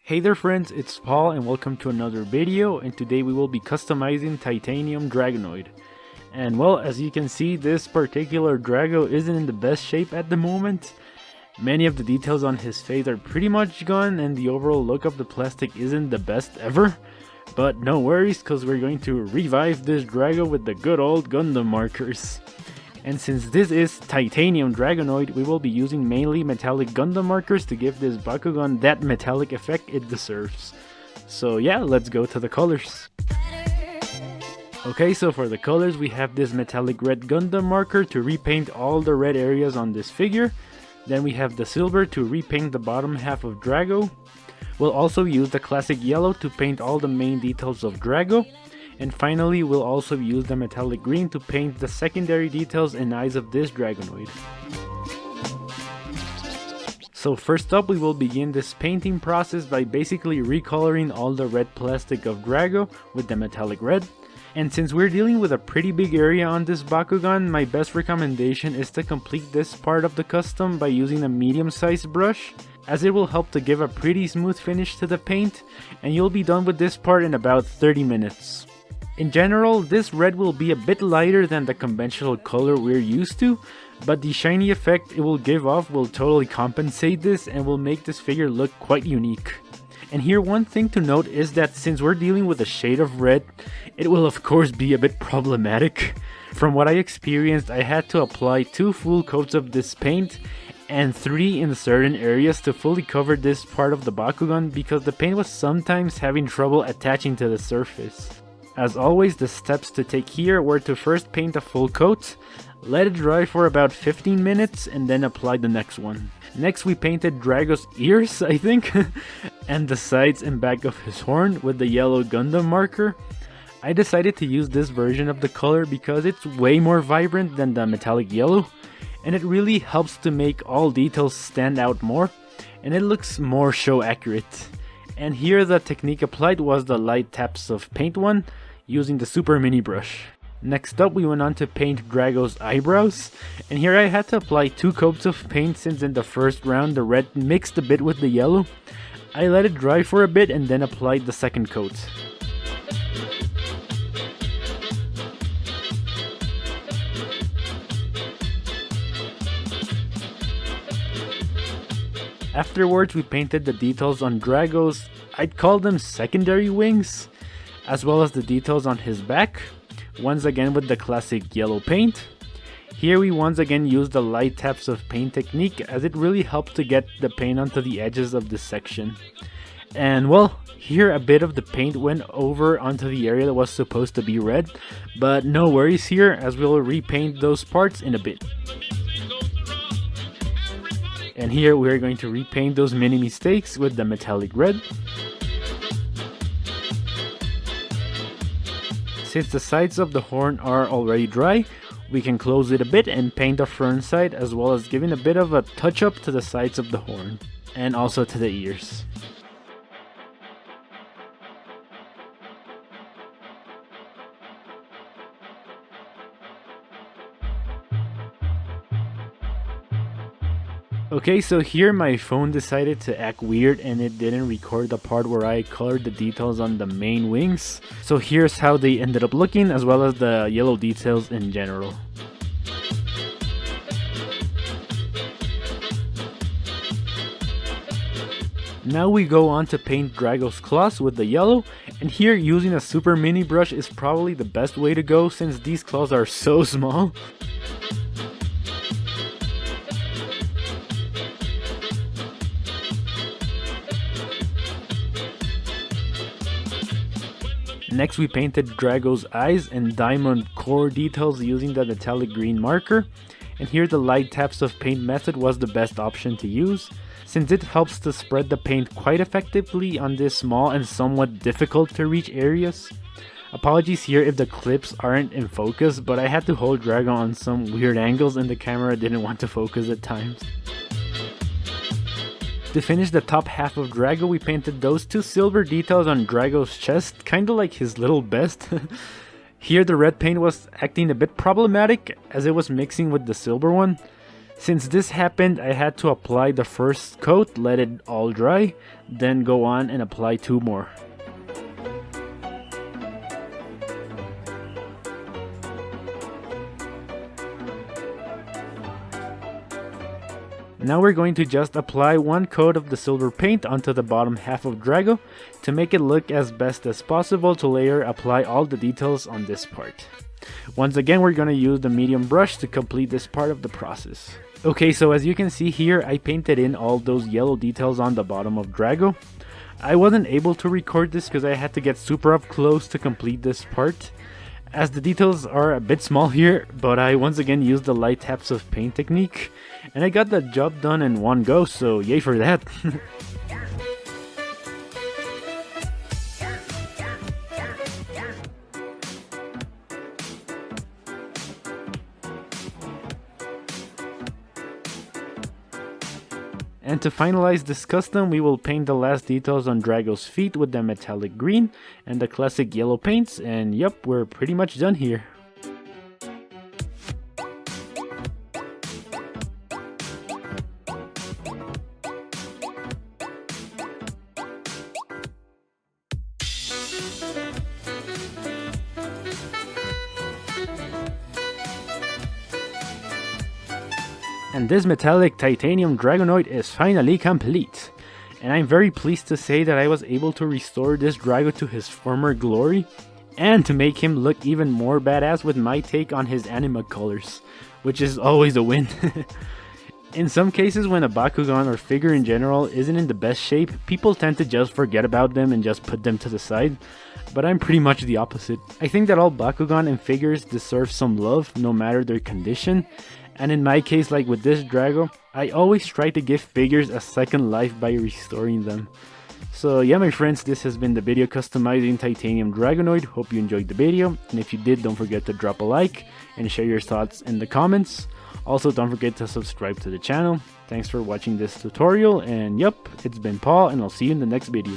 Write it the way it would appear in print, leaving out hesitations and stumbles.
Hey there friends, it's Paul and welcome to another video, and today we will be customizing Titanium Dragonoid. And well, as you can see, this particular Drago isn't in the best shape at the moment. Many of the details on his face are pretty much gone and the overall look of the plastic isn't the best ever. But no worries, cause we're going to revive this Drago with the good old Gundam markers. And since this is Titanium Dragonoid, we will be using mainly Metallic Gundam Markers to give this Bakugan that metallic effect it deserves. So yeah, let's go to the colors. Okay, so for the colors we have this Metallic Red Gundam Marker to repaint all the red areas on this figure. Then we have the Silver to repaint the bottom half of Drago. We'll also use the classic Yellow to paint all the main details of Drago. And finally, we'll also use the Metallic Green to paint the secondary details and eyes of this Dragonoid. So first up, we will begin this painting process by basically recoloring all the red plastic of Drago with the metallic red. And since we're dealing with a pretty big area on this Bakugan, my best recommendation is to complete this part of the custom by using a medium-sized brush, as it will help to give a pretty smooth finish to the paint, and you'll be done with this part in about 30 minutes. In general, this red will be a bit lighter than the conventional color we're used to, but the shiny effect it will give off will totally compensate this and will make this figure look quite unique. And here one thing to note is that since we're dealing with a shade of red, it will of course be a bit problematic. From what I experienced, I had to apply 2 full coats of this paint and 3 in certain areas to fully cover this part of the Bakugan because the paint was sometimes having trouble attaching to the surface. As always, the steps to take here were to first paint a full coat, let it dry for about 15 minutes, and then apply the next one. Next we painted Drago's ears, I think, and the sides and back of his horn with the yellow Gundam marker. I decided to use this version of the color because it's way more vibrant than the metallic yellow, and it really helps to make all details stand out more, and it looks more show accurate. And here the technique applied was the light taps of paint one, using the super mini brush. Next up we went on to paint Drago's eyebrows, and here I had to apply 2 coats of paint since in the first round the red mixed a bit with the yellow. I let it dry for a bit and then applied the second coat. Afterwards we painted the details on Drago's, I'd call them secondary wings, as well as the details on his back, once again with the classic yellow paint. Here we once again used the light taps of paint technique as it really helps to get the paint onto the edges of this section. And well, here a bit of the paint went over onto the area that was supposed to be red, but no worries here as we'll repaint those parts in a bit. And here we are going to repaint those mini mistakes with the metallic red. Since the sides of the horn are already dry, we can close it a bit and paint the front side, as well as giving a bit of a touch up to the sides of the horn and also to the ears. Okay, so here my phone decided to act weird and it didn't record the part where I colored the details on the main wings. So here's how they ended up looking, as well as the yellow details in general. Now we go on to paint Drago's claws with the yellow, and here using a super mini brush is probably the best way to go since these claws are so small. Next we painted Drago's eyes and diamond core details using the metallic green marker, and here the light taps of paint method was the best option to use, since it helps to spread the paint quite effectively on this small and somewhat difficult to reach areas. Apologies here if the clips aren't in focus, but I had to hold Drago on some weird angles and the camera didn't want to focus at times. To finish the top half of Drago, we painted those 2 silver details on Drago's chest, kinda like his little vest. Here the red paint was acting a bit problematic as it was mixing with the silver one. Since this happened, I had to apply the first coat, let it all dry, then go on and apply 2 more. Now we're going to just apply 1 coat of the silver paint onto the bottom half of Drago to make it look as best as possible to later apply all the details on this part. Once again, we're going to use the medium brush to complete this part of the process. Okay, so as you can see here, I painted in all those yellow details on the bottom of Drago. I wasn't able to record this because I had to get super up close to complete this part, as the details are a bit small here, but I once again used the light taps of paint technique, and I got the job done in one go, so yay for that. And to finalize this custom, we will paint the last details on Drago's feet with the metallic green and the classic yellow paints, and yep, we're pretty much done here. And this metallic Titanium Dragonoid is finally complete. And I'm very pleased to say that I was able to restore this Drago to his former glory, and to make him look even more badass with my take on his anima colors, which is always a win. In some cases, when a Bakugan or figure in general isn't in the best shape, people tend to just forget about them and just put them to the side, but I'm pretty much the opposite. I think that all Bakugan and figures deserve some love, no matter their condition, and in my case, like with this Drago, I always try to give figures a second life by restoring them. So yeah, my friends, this has been the video customizing Titanium Dragonoid. Hope you enjoyed the video, and if you did, don't forget to drop a like and share your thoughts in the comments. Also, don't forget to subscribe to the channel. Thanks for watching this tutorial, and yep, it's been Paul, and I'll see you in the next video.